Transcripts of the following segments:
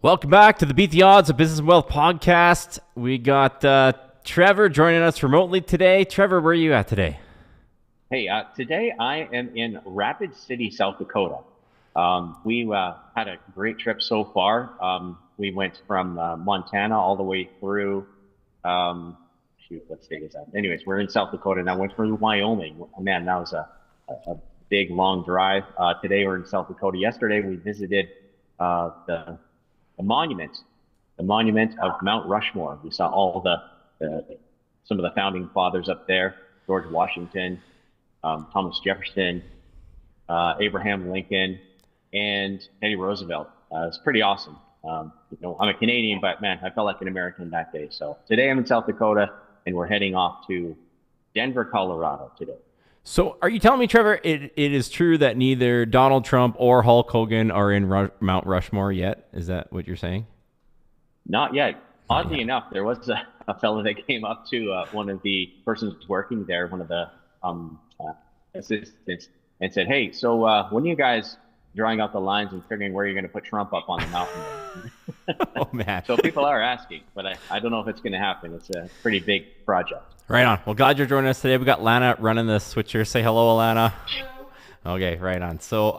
Welcome back to the Beat the Odds of Business and Wealth podcast. We got Trevor joining us remotely today. Trevor, where are you at today? Hey, today I am in Rapid City, South Dakota. We had a great trip so far. We went from Montana all the way through, what state is that? Anyways, we're in South Dakota and I went through Wyoming. Man, that was a big, long drive. Today we're in South Dakota. Yesterday we visited the monument of Mount Rushmore. We saw all some of the founding fathers up there: George Washington, Thomas Jefferson, Abraham Lincoln, and Teddy Roosevelt. It's pretty awesome. I'm a Canadian, but man, I felt like an American that day. So today I'm in South Dakota, and we're heading off to Denver, Colorado today. So are you telling me, Trevor, it is true that neither Donald Trump or Hulk Hogan are in Mount Rushmore yet? Is that what you're saying? Not yet. Oddly enough, there was a fellow that came up to one of the persons working there, one of the assistants, and said, "Hey, so when are you guys drawing out the lines and figuring where you're going to put Trump up on the mountain?" Oh, man. So people are asking, but I don't know if it's going to happen. It's a pretty big project. Right on. Well, glad you're joining us today. We got Lana running the switcher. Say hello, Alana. Okay, right on. So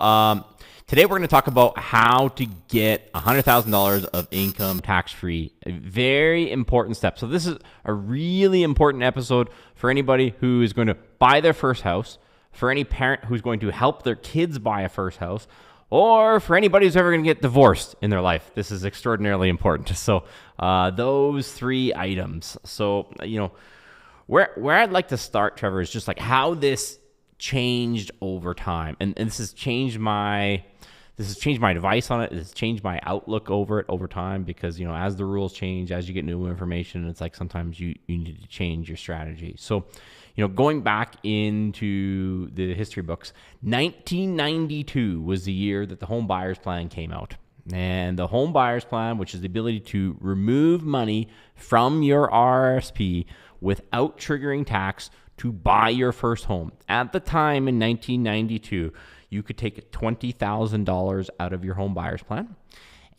today we're going to talk about how to get $100,000 of income tax-free. A very important step. So this is a really important episode for anybody who is going to buy their first house, for any parent who's going to help their kids buy a first house, or for anybody who's ever going to get divorced in their life. This is extraordinarily important. So those three items. So, where I'd like to start, Trevor, is just like how this changed over time. And this has changed my advice on it. It's changed my outlook over time because, as the rules change, as you get new information, it's like sometimes you need to change your strategy. So, going back into the history books, 1992 was the year that the Home Buyers Plan came out. And the Home Buyers Plan, which is the ability to remove money from your RRSP without triggering tax to buy your first home. At the time in 1992, you could take $20,000 out of your Home Buyers Plan,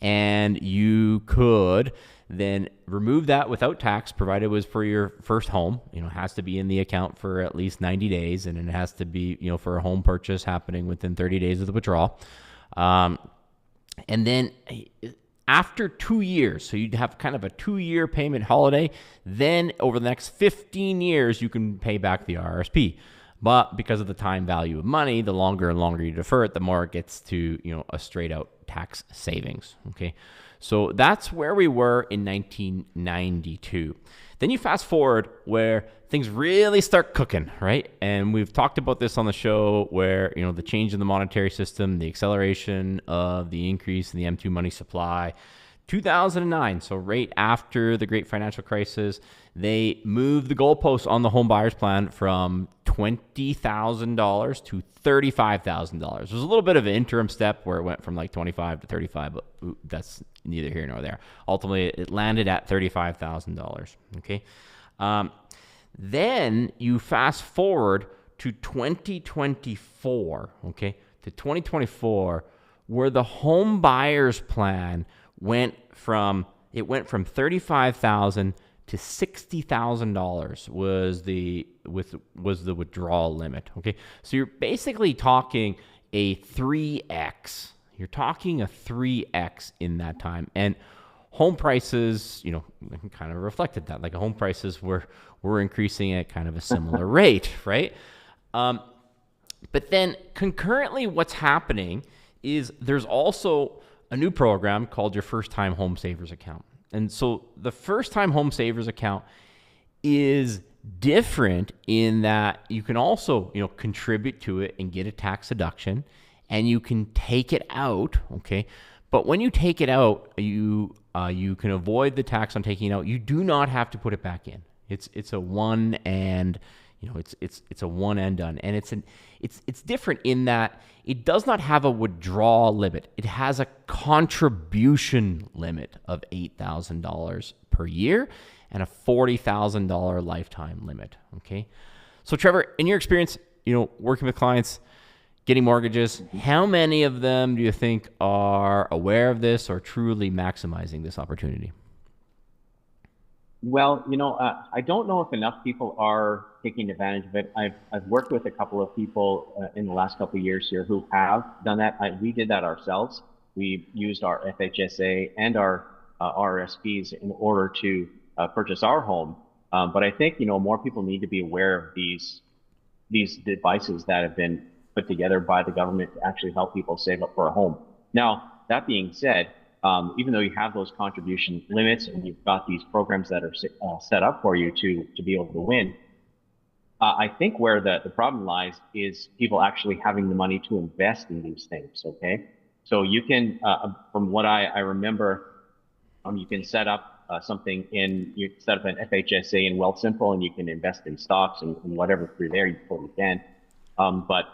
and you could then remove that without tax, provided it was for your first home. It has to be in the account for at least 90 days, and it has to be, for a home purchase happening within 30 days of the withdrawal. And then after 2 years, so you'd have kind of a 2-year payment holiday, then over the next 15 years, you can pay back the RRSP. But because of the time value of money, the longer and longer you defer it, the more it gets to, a straight out tax savings. Okay. So that's where we were in 1992. Then you fast forward where things really start cooking, right? And we've talked about this on the show where, the change in the monetary system, the acceleration of the increase in the M2 money supply. 2009, so right after the great financial crisis, they moved the goalposts on the Home Buyers Plan from $20,000 to $35,000. There's a little bit of an interim step where it went from like 25 to 35, but that's neither here nor there. Ultimately, it landed at $35,000. Okay. Then you fast forward to 2024. Okay, to 2024, where the Home Buyers Plan went from $35,000 to $60,000 was the withdrawal limit. Okay, so you're basically talking a 3x. You're talking a 3x in that time, and home prices, kind of reflected that. Like home prices were increasing at kind of a similar rate, right? But then concurrently, what's happening is there's also a new program called your First Time Home Savers Account. And so the First Time Home Savers Account is different in that you can also, contribute to it and get a tax deduction, and you can take it out, okay? But when you take it out, you can avoid the tax on taking it out. You do not have to put it back in. It's a one and it's a one and done, and it's different in that it does not have a withdrawal limit. It has a contribution limit of $8,000 per year and a $40,000 lifetime limit. Okay, so Trevor, in your experience, working with clients, getting mortgages. How many of them do you think are aware of this or truly maximizing this opportunity? Well, I don't know if enough people are taking advantage of it. I've worked with a couple of people in the last couple of years here who have done that. We did that ourselves. We used our FHSA and our RRSPs in order to purchase our home. But I think more people need to be aware of these devices that have been put together by the government to actually help people save up for a home. Now, that being said, even though you have those contribution limits and you've got these programs that are set up for you to be able to win, I think where the problem lies is people actually having the money to invest in these things. Okay, so you can, from what I remember, you can set up you set up an FHSA in Wealthsimple, and you can invest in stocks and whatever through there. You totally can, but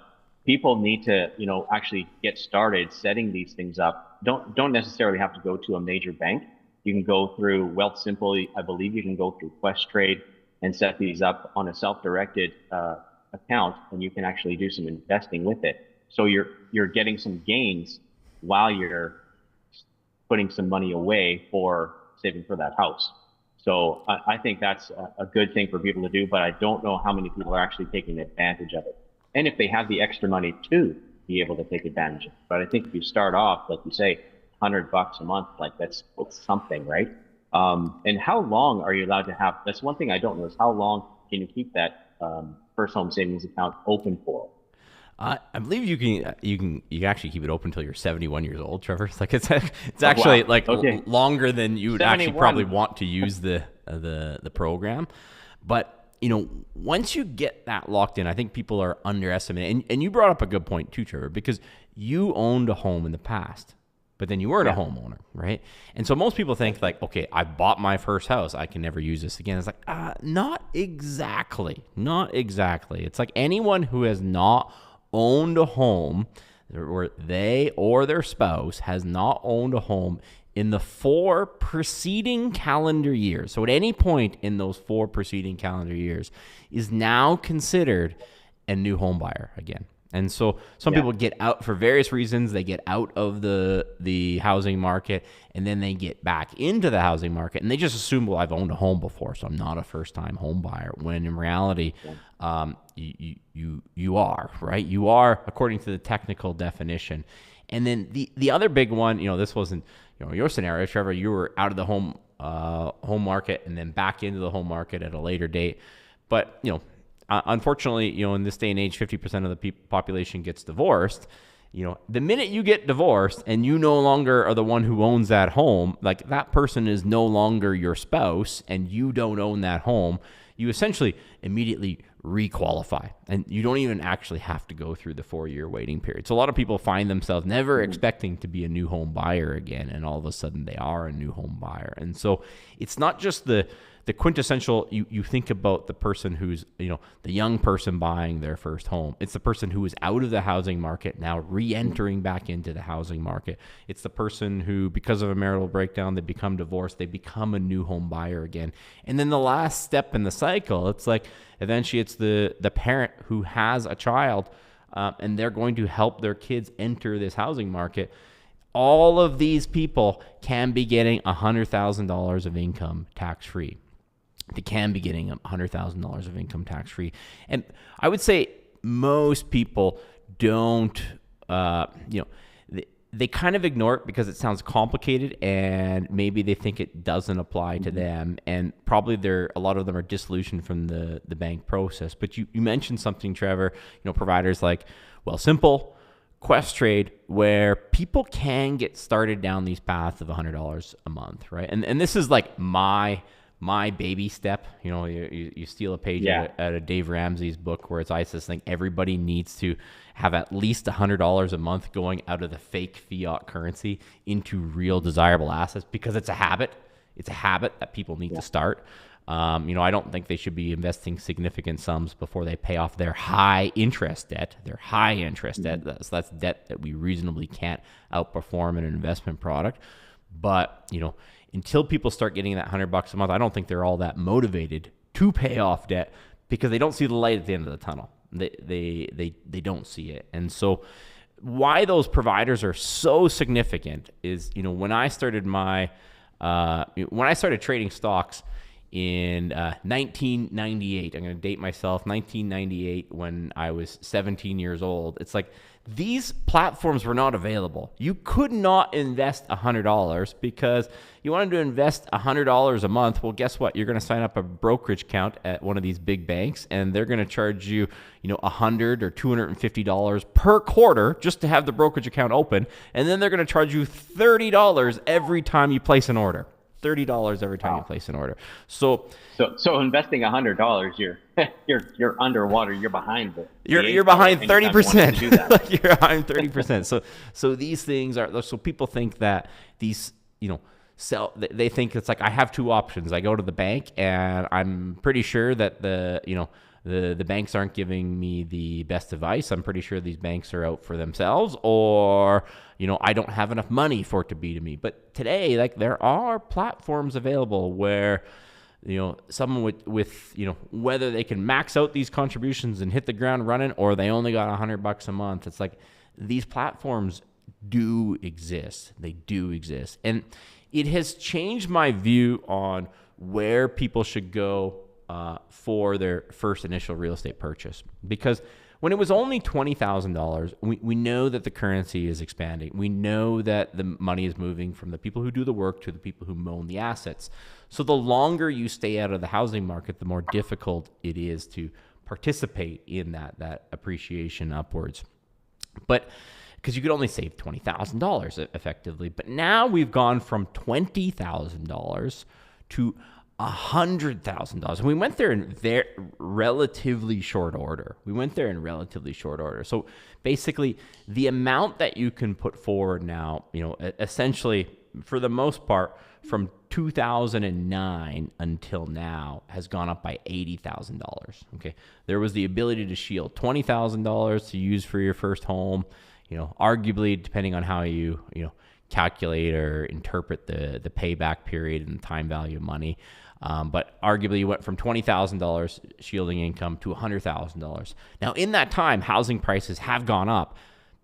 people need to, actually get started setting these things up. Don't necessarily have to go to a major bank. You can go through Wealthsimple. I believe you can go through Questrade and set these up on a self-directed account, and you can actually do some investing with it. So you're getting some gains while you're putting some money away for saving for that house. So I think that's a good thing for people to do, but I don't know how many people are actually taking advantage of it. And if they have the extra money to be able to take advantage of it. But I think if you start off, like you say, $100 a month, like that's something, right? And how long are you allowed to have? That's one thing I don't know is how long can you keep that first home savings account open for? I believe you can actually keep it open until you're 71 years old, Trevor. It's like it's actually Okay. Longer than you would 71. actually probably want to use the program. But once you get that locked in, I think people are underestimating. And you brought up a good point too, Trevor, because you owned a home in the past, but then you weren't a homeowner, right? And so most people think like, okay, I bought my first house, I can never use this again. It's like, not exactly. It's like anyone who has not owned a home, or they or their spouse has not owned a home in the 4 preceding calendar years. So at any point in those 4 preceding calendar years is now considered a new home buyer again. And so some people get out for various reasons. They get out of the housing market, and then they get back into the housing market, and they just assume, well, I've owned a home before, so I'm not a first-time home buyer. When in reality, you are, right? You are, according to the technical definition. And then the other big one, this wasn't your scenario, Trevor. You were out of the home market and then back into the home market at a later date. But unfortunately, in this day and age, 50% of the population gets divorced. The minute you get divorced and you no longer are the one who owns that home, like that person is no longer your spouse and you don't own that home, you essentially immediately requalify, and you don't even actually have to go through the 4-year waiting period. So a lot of people find themselves never expecting to be a new home buyer again, and all of a sudden they are a new home buyer. And so it's not just the quintessential, you think about the person who's, the young person buying their first home. It's the person who is out of the housing market now re-entering back into the housing market. It's the person who, because of a marital breakdown, they become divorced, they become a new home buyer again. And then the last step in the cycle, it's like eventually it's the parent who has a child, and they're going to help their kids enter this housing market. All of these people can be getting $100,000 of income tax-free. They can be getting $100,000 of income tax-free. And I would say most people don't, they kind of ignore it because it sounds complicated and maybe they think it doesn't apply to them. And probably a lot of them are disillusioned from the bank process. But you mentioned something, Trevor, providers like Wealthsimple, Questrade, where people can get started down these paths of $100 a month, right? And this is like my baby step. You steal a page out of Dave Ramsey's book where I just think everybody needs to have at least $100 a month going out of the fake fiat currency into real desirable assets, because it's a habit. It's a habit that people need to start. I don't think they should be investing significant sums before they pay off their high interest debt. So that's debt that we reasonably can't outperform in an investment product. But, until people start getting that $100 a month, I don't think they're all that motivated to pay off debt because they don't see the light at the end of the tunnel. they don't see it. And so why those providers are so significant is, when I started trading stocks in 1998, I'm going to date myself, 1998, when I was 17 years old. It's like these platforms were not available. You could not invest $100 because you wanted to invest $100 a month. Well, guess what? You're going to sign up a brokerage account at one of these big banks, and they're going to charge you, $100 or $250 per quarter just to have the brokerage account open. And then they're going to charge you $30 every time you place an order. $30 every time you place an order. So investing $100, you're underwater. You're behind it. You're behind 30%. You're behind 30%. So these things are. So people think that these, they think it's like I have two options. I go to the bank and I'm pretty sure that the banks aren't giving me the best advice. I'm pretty sure these banks are out for themselves, or, I don't have enough money for it to be to me. But today, like, there are platforms available where, someone with whether they can max out these contributions and hit the ground running, or they only got $100 a month. It's like these platforms do exist. They do exist. And it has changed my view on where people should go for their first initial real estate purchase. Because when it was only $20,000, we know that the currency is expanding. We know that the money is moving from the people who do the work to the people who own the assets. So the longer you stay out of the housing market, the more difficult it is to participate in that appreciation upwards. But because you could only save $20,000 effectively. But now we've gone from $20,000 to $100,000. We went there in relatively short order. So basically, the amount that you can put forward now, essentially, for the most part, from 2009 until now, has gone up by $80,000. Okay, there was the ability to shield $20,000 to use for your first home. Arguably, depending on how you calculate or interpret the payback period and time value of money. But arguably you went from $20,000 shielding income to $100,000. Now, in that time, housing prices have gone up,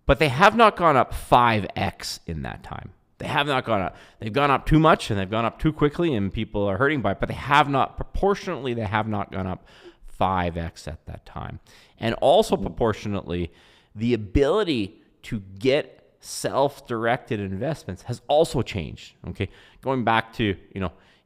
but they have not gone up 5x in that time. They have not gone up. They've gone up too much and they've gone up too quickly and people are hurting by it, but they have not gone up 5x at that time. And also proportionately, the ability to get self-directed investments has also changed. Okay, going back to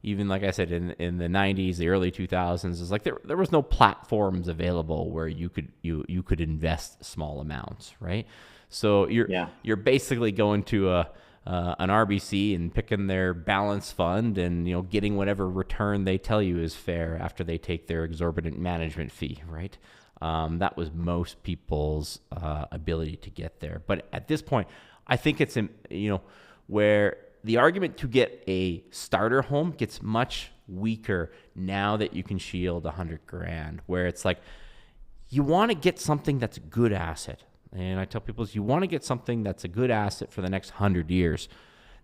even like I said in the 90s, the early 2000s, is like there was no platforms available where you could invest small amounts, right? So you're basically going to an RBC and picking their balance fund and getting whatever return they tell you is fair after they take their exorbitant management fee, right? That was most people's ability to get there. But at this point, I think it's where the argument to get a starter home gets much weaker now that you can shield $100,000, where it's like you want to get something that's a good asset. And I tell people you want to get something that's a good asset for the next 100 years.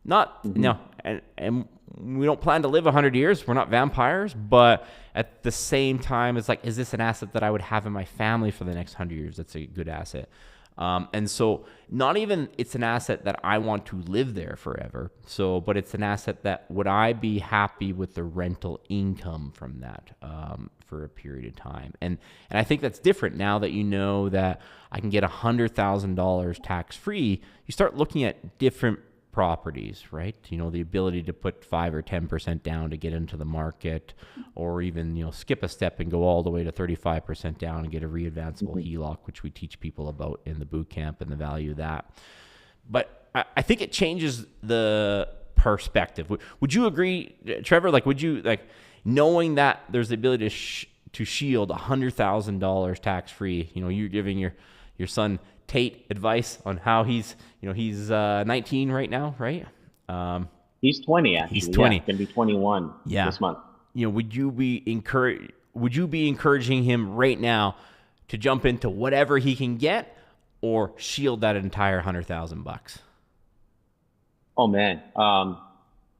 And we don't plan to live 100 years. We're not vampires, but at the same time, it's like, is this an asset that I would have in my family for the next 100 years? That's a good asset. And so not even it's an asset that I want to live there forever. But it's an asset that would I be happy with the rental income from that for a period of time. And I think that's different now that you know that I can get $100,000 tax free. You start looking at different properties, right? The ability to put 5 or 10% down to get into the market, or even, skip a step and go all the way to 35% down and get a readvanceable HELOC, which we teach people about in the bootcamp and the value of that. But I think it changes the perspective. Would you agree, Trevor? Like, would you, like, knowing that there's the ability to shield $100,000 tax free, you're giving your son Tate advice on how he's 19 right now, right? He's 20 actually. He's 20. Going to be 21 this month. Would you be encouraging him right now to jump into whatever he can get, or shield that entire $100,000? Oh man,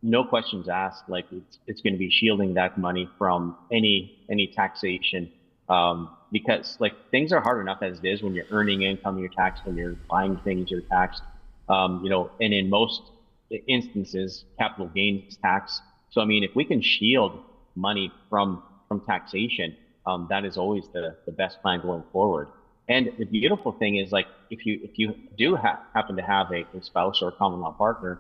no questions asked. Like it's going to be shielding that money from any taxation. because like things are hard enough as it is. When you're earning income, you're taxed. When you're buying things, you're taxed. And in most instances, capital gains tax. So I mean, if we can shield money from taxation, that is always the best plan going forward. And the beautiful thing is, like, if you do happen to have a spouse or a common law partner,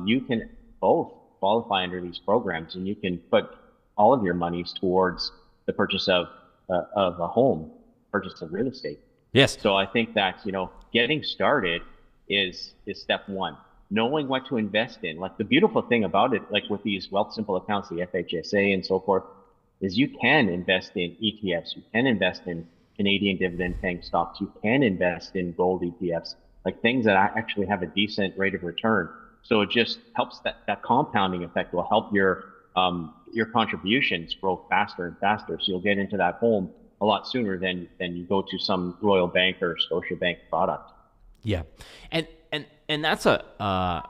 you can both qualify under these programs, and you can put all of your monies towards the purchase of a home, purchase of real estate. Yes. So I think that, getting started is step one. Knowing what to invest in. Like, the beautiful thing about it, like with these Wealth Simple accounts, the FHSA and so forth, is you can invest in ETFs. You can invest in Canadian dividend paying stocks. You can invest in gold ETFs, like things that actually have a decent rate of return. So it just helps, that compounding effect will help your contributions grow faster and faster. So you'll get into that home a lot sooner than you go to some Royal Bank or Scotiabank product. Yeah. And that's a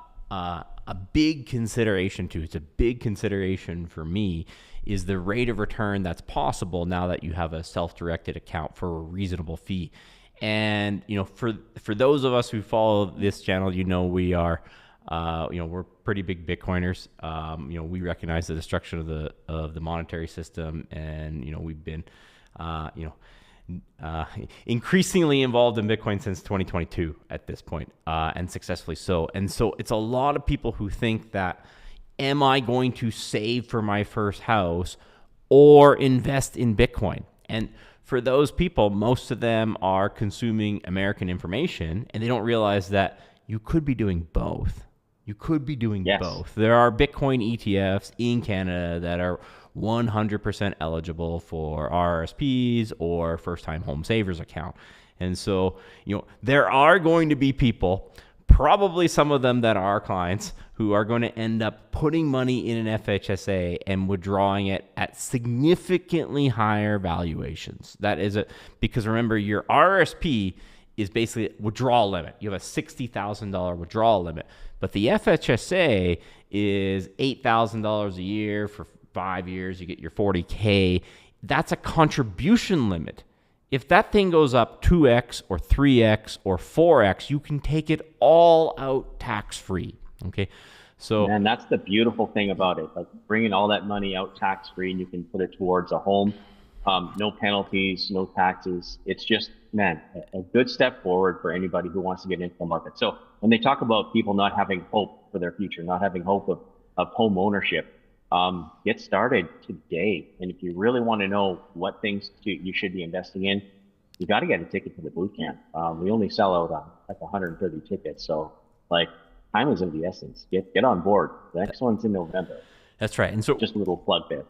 big consideration too. It's a big consideration for me, is the rate of return that's possible now that you have a self-directed account for a reasonable fee. And, for those of us who follow this channel, we are, we're pretty big Bitcoiners. We recognize the destruction of the monetary system, and, we've been, increasingly involved in Bitcoin since 2022 at this point, and successfully so. And so it's a lot of people who think that, am I going to save for my first house or invest in Bitcoin? And for those people, most of them are consuming American information, and they don't realize that you could be doing both. You could be doing both. There are Bitcoin ETFs in Canada that are 100% eligible for RRSPs or first-time home savers account. And so, there are going to be people, probably some of them that are our clients, who are going to end up putting money in an FHSA and withdrawing it at significantly higher valuations. That is because remember, your RRSP is basically a withdrawal limit. You have a $60,000 withdrawal limit, but the FHSA is $8,000 a year for 5 years. You get your $40K. That's a contribution limit. If that thing goes up 2x or 3x or 4x, you can take it all out tax-free. Okay, so and that's the beautiful thing about it, like bringing all that money out tax-free, and you can put it towards a home, no penalties, no taxes. It's just, man, a good step forward for anybody who wants to get into the market. So when they talk about people not having hope for their future, not having hope of home ownership, get started today. And if you really want to know what things you should be investing in, you got to get a ticket to the bootcamp. We only sell out like 130 tickets, so like, time is of the essence. Get on board. The next one's in November. That's right. And so just a little plug there.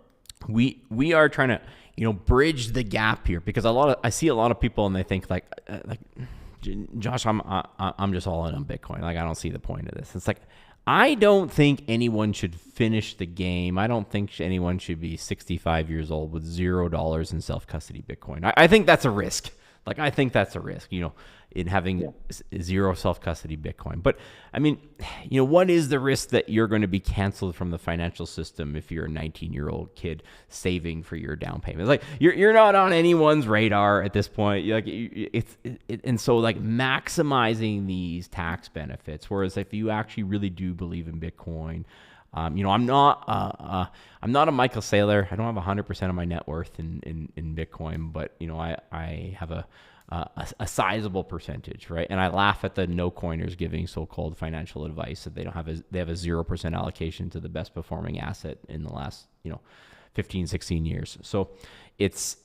We are trying to bridge the gap here, because I see a lot of people and they think like Josh, I'm just all in on Bitcoin. Like, I don't see the point of this. It's like, I don't think anyone should finish the game. I don't think anyone should be 65 years old with $0 in self-custody Bitcoin. I think that's a risk. Like, I think that's a risk, in having zero self-custody Bitcoin. But I mean, what is the risk that you're going to be canceled from the financial system if you're a 19-year-old kid saving for your down payment? Like, you're not on anyone's radar at this point. And so like maximizing these tax benefits. Whereas if you actually really do believe in Bitcoin, I'm not a Michael Saylor. I don't have 100% of my net worth in Bitcoin, but I have a sizable percentage, right? And I laugh at the no coiners giving so-called financial advice that they have a 0% allocation to the best performing asset in the last 15, 16 years. So it's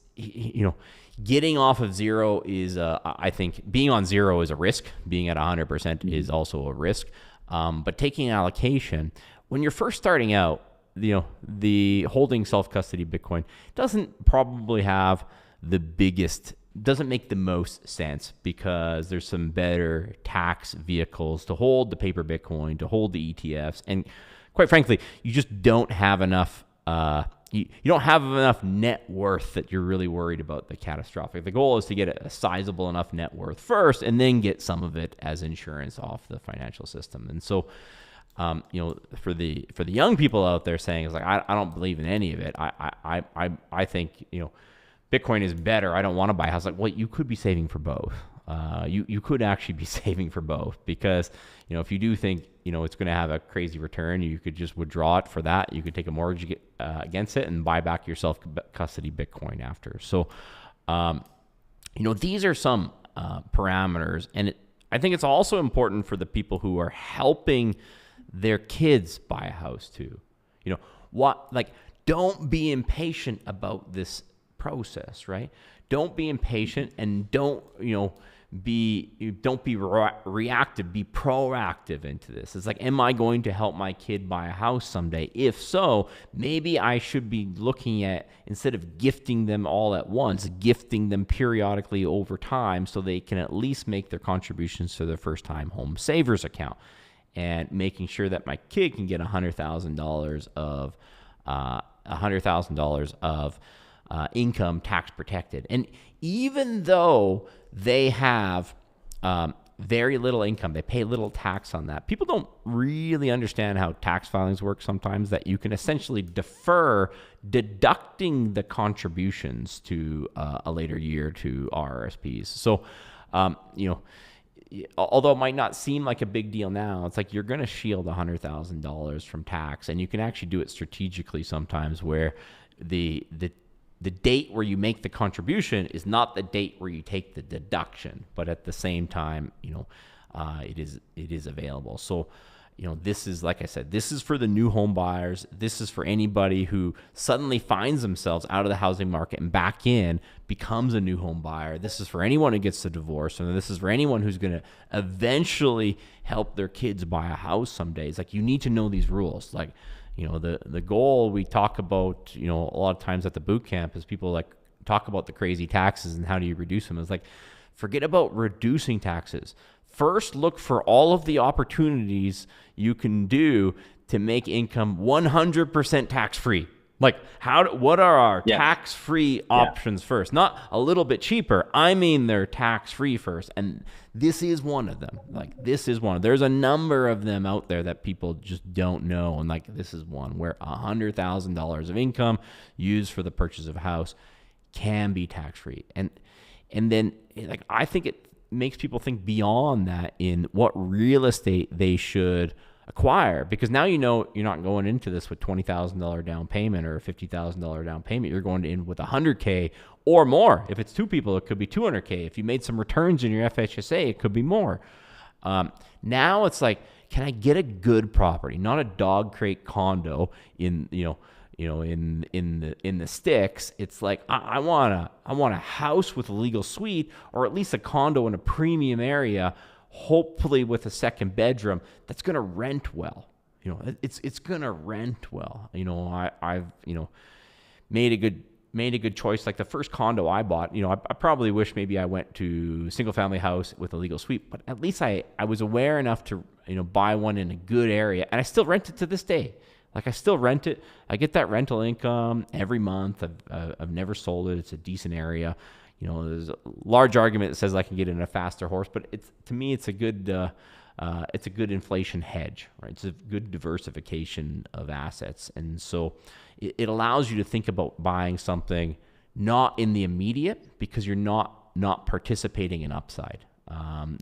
getting off of zero is I think being on zero is a risk. Being at 100% is also a risk. But taking an allocation, when you're first starting out, the holding self-custody Bitcoin doesn't probably have doesn't make the most sense, because there's some better tax vehicles to hold the paper Bitcoin, to hold the ETFs. And quite frankly, you just don't have enough, you don't have enough net worth that you're really worried about the catastrophic. The goal is to get a sizable enough net worth first, and then get some of it as insurance off the financial system. And so, for the young people out there saying, it's like, I don't believe in any of it. I think, Bitcoin is better. I don't want to buy a house. Like, well, you could be saving for both. You could actually be saving for both because, if you do think, it's going to have a crazy return, you could just withdraw it for that. You could take a mortgage against it and buy back your self-custody Bitcoin after. So, these are some parameters. And I think it's also important for the people who are helping their kids buy a house too. Don't be impatient about this process, right? Don't be impatient and don't be reactive, be proactive into this. It's like, am I going to help my kid buy a house someday? If so, maybe I should be looking at, instead of gifting them all at once, gifting them periodically over time so they can at least make their contributions to their first time home savers account, and making sure that my kid can get $100,000 of income tax protected. And even though they have very little income, they pay little tax on that. People don't really understand how tax filings work sometimes, that you can essentially defer deducting the contributions to a later year to RRSPs. So, although it might not seem like a big deal now, it's like you're going to shield $100,000 from tax, and you can actually do it strategically sometimes, where the date where you make the contribution is not the date where you take the deduction, but at the same time, it is available. So, this is, like I said, this is for the new home buyers. This is for anybody who suddenly finds themselves out of the housing market and back in, becomes a new home buyer. This is for anyone who gets a divorce, and this is for anyone who's going to eventually help their kids buy a house someday. It's like, you need to know these rules. Like, the goal we talk about, a lot of times at the boot camp, is people like talk about the crazy taxes and how do you reduce them. It's like, forget about reducing taxes. First, look for all of the opportunities you can do to make income 100% tax-free. Like, what are our tax-free options first? Not a little bit cheaper. I mean, they're tax-free first. And this is one of them. There's a number of them out there that people just don't know. And this is one where $100,000 of income used for the purchase of a house can be tax-free. And then, I think it makes people think beyond that in what real estate they should acquire, because now you're not going into this with $20,000 down payment or a $50,000 down payment. You're going in with $100K or more. If it's two people, it could be $200K. If you made some returns in your FHSA, it could be more. Now it's like, can I get a good property, not a dog crate condo in the sticks? It's like, I want a house with a legal suite, or at least a condo in a premium area, hopefully with a second bedroom that's going to rent well. It's going to rent well. I've made a good choice. Like the first condo I bought, I probably wish maybe I went to single family house with a legal suite, but at least I was aware enough to, buy one in a good area, and I still rent it to this day. Like, I still rent it. I get that rental income every month. I've never sold it. It's a decent area. There's a large argument that says I can get in a faster horse, but to me, it's a good inflation hedge, right? It's a good diversification of assets. And so it allows you to think about buying something not in the immediate, because you're not participating in upside.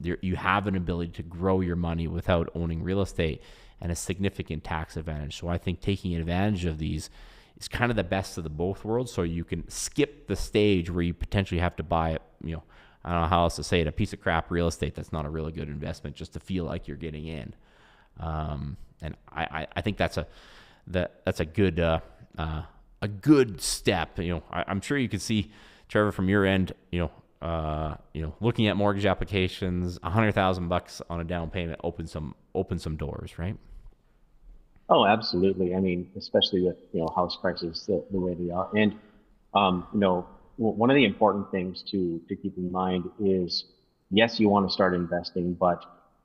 You have an ability to grow your money without owning real estate, and a significant tax advantage. So I think taking advantage of these is kind of the best of the both worlds. So you can skip the stage where you potentially have to buy it, I don't know how else to say it, a piece of crap real estate that's not a really good investment just to feel like you're getting in. And I think that's a good step. I'm sure you could see, Trevor, from your end, looking at mortgage applications, $100,000 on a down payment open some doors, right? Oh, absolutely. I mean, especially with, house prices the way they are. And, one of the important things to keep in mind is, yes, you want to start investing, but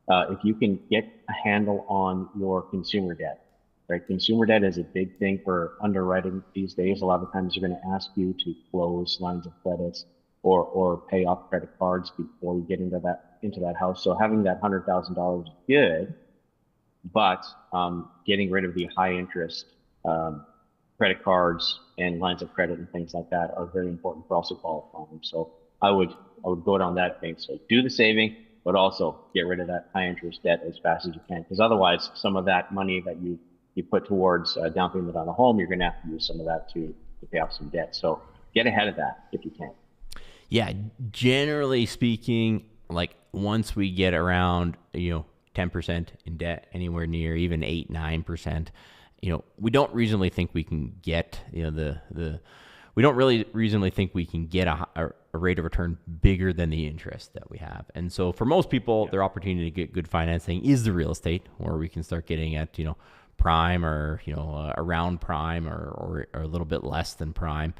if you can get a handle on your consumer debt, right? Consumer debt is a big thing for underwriting these days. A lot of times they're going to ask you to close lines of credits or pay off credit cards before you get into that house. So having that $100,000 is good, but getting rid of the high interest credit cards and lines of credit and things like that are very important for also qualifying. So I would go down that thing. So do the saving, but also get rid of that high interest debt as fast as you can, because otherwise some of that money that you put towards down payment on a home, you're going to have to use some of that to pay off some debt. So get ahead of that if you can. Yeah, generally speaking, like once we get around, 10% in debt, anywhere near even 8-9%, we don't reasonably think we can get, we don't really reasonably think we can get a rate of return bigger than the interest that we have. And so for most people, their opportunity to get good financing is the real estate, where we can start getting at, prime or, around prime or a little bit less than prime.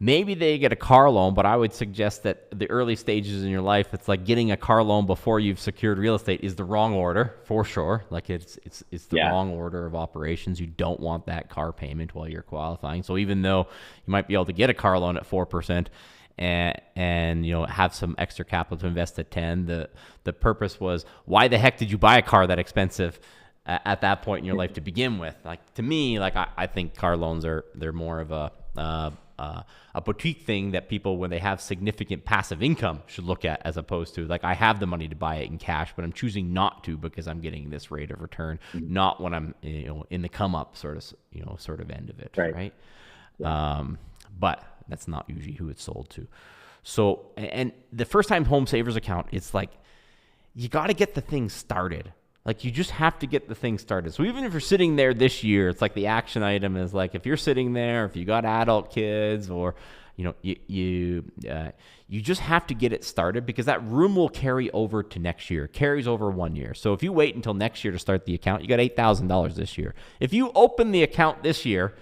Maybe they get a car loan, but I would suggest that the early stages in your life, it's like getting a car loan before you've secured real estate is the wrong order for sure. Like it's the wrong order of operations. You don't want that car payment while you're qualifying. So even though you might be able to get a car loan at 4% and have some extra capital to invest at 10, the purpose was, why the heck did you buy a car that expensive at that point in your life to begin with? Like, to me, like I think car loans they're more of a boutique thing that people, when they have significant passive income, should look at, as opposed to like, I have the money to buy it in cash, but I'm choosing not to because I'm getting this rate of return, not when I'm in the come up sort of end of it, right? Yeah. But that's not usually who it's sold to. So, and the first time home savers account, it's like you got to get the thing started. Like, you just have to get the thing started. So even if you're sitting there this year, it's like the action item is like, if you're sitting there, if you got adult kids, or you just have to get it started, because that room will carry over to next year. It carries over 1 year. So if you wait until next year to start the account, you got $8,000 this year. If you open the account this year,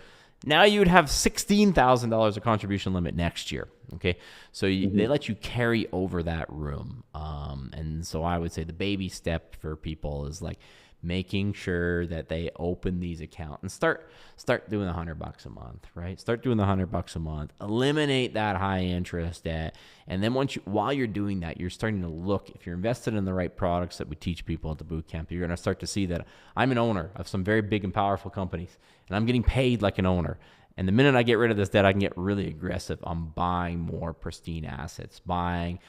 now you would have $16,000 of contribution limit next year. Okay, so they let you carry over that room. And so I would say the baby step for people is like making sure that they open these accounts and start doing $100 a month, right? Start doing the $100 a month. Eliminate that high interest debt, and then while you're doing that, you're starting to look, if you're invested in the right products that we teach people at the bootcamp, you're going to start to see that I'm an owner of some very big and powerful companies, and I'm getting paid like an owner. And the minute I get rid of this debt, I can get really aggressive on buying more pristine assets, buying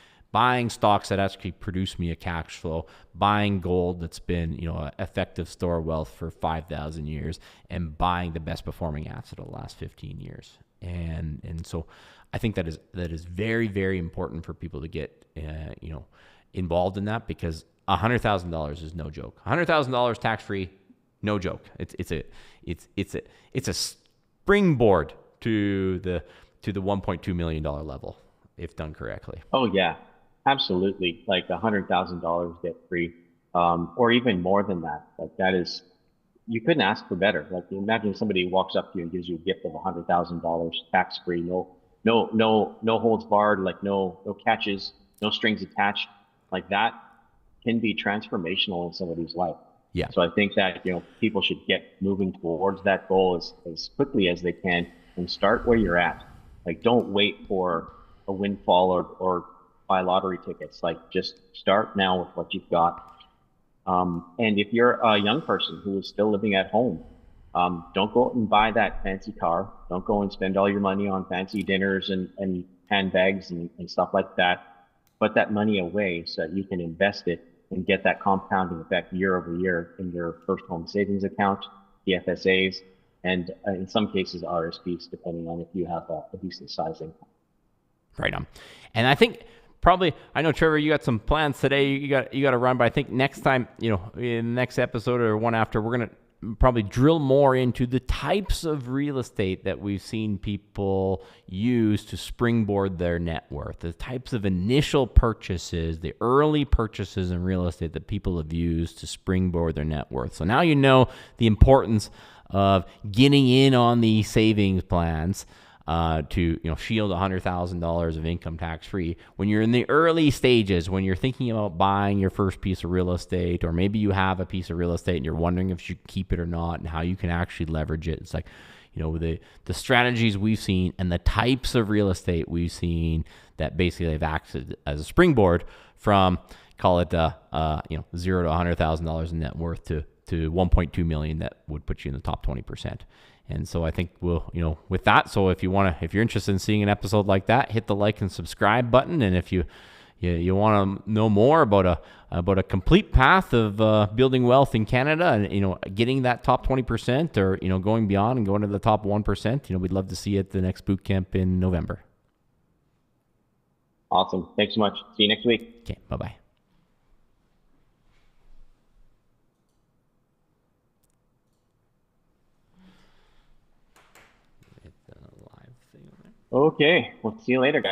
stocks that actually produce me a cash flow, buying gold that's been, effective store of wealth for 5,000 years, and buying the best performing asset of the last 15 years. And so I think that is very, very important for people to get, involved in that, because $100,000 is no joke. $100,000 tax free, no joke. It's a springboard to the $1.2 million level if done correctly. Oh yeah, absolutely. Like $100,000 debt free, or even more than that. Like, that is, you couldn't ask for better. Like, imagine somebody walks up to you and gives you a gift of $100,000 tax free, no holds barred, like no catches, no strings attached. Like, that can be transformational in somebody's life. Yeah. So I think that, people should get moving towards that goal as quickly as they can, and start where you're at. Like, don't wait for a windfall or buy lottery tickets. Like, just start now with what you've got. And if you're a young person who is still living at home, don't go out and buy that fancy car. Don't go and spend all your money on fancy dinners and handbags and stuff like that. Put that money away so that you can invest it and get that compounding effect year over year in your first home savings account, the FSAs, and in some cases RSPs, depending on if you have a decent size income. Right on. And I think probably, I know, Trevor, you got some plans today. You got to run, but I think next time, in the next episode or one after, we're going to probably drill more into the types of real estate that we've seen people use to springboard their net worth, the types of initial purchases, the early purchases in real estate that people have used to springboard their net worth. So now you know the importance of getting in on the savings plans to shield $100,000 of income tax free when you're in the early stages, when you're thinking about buying your first piece of real estate, or maybe you have a piece of real estate and you're wondering if you keep it or not and how you can actually leverage it. It's like, the strategies we've seen and the types of real estate we've seen that basically have acted as a springboard from, call it $0 to $100,000 in net worth to to 1.2 million that would put you in the top 20%. And so I think we'll, with that, so if you're interested in seeing an episode like that, hit the like and subscribe button. And if you want to know more about a complete path of building wealth in Canada and getting that top 20% or going beyond and going to the top 1%, we'd love to see you at the next boot camp in November. Awesome. Thanks so much. See you next week. Okay, bye-bye. Okay, we'll see you later, guys.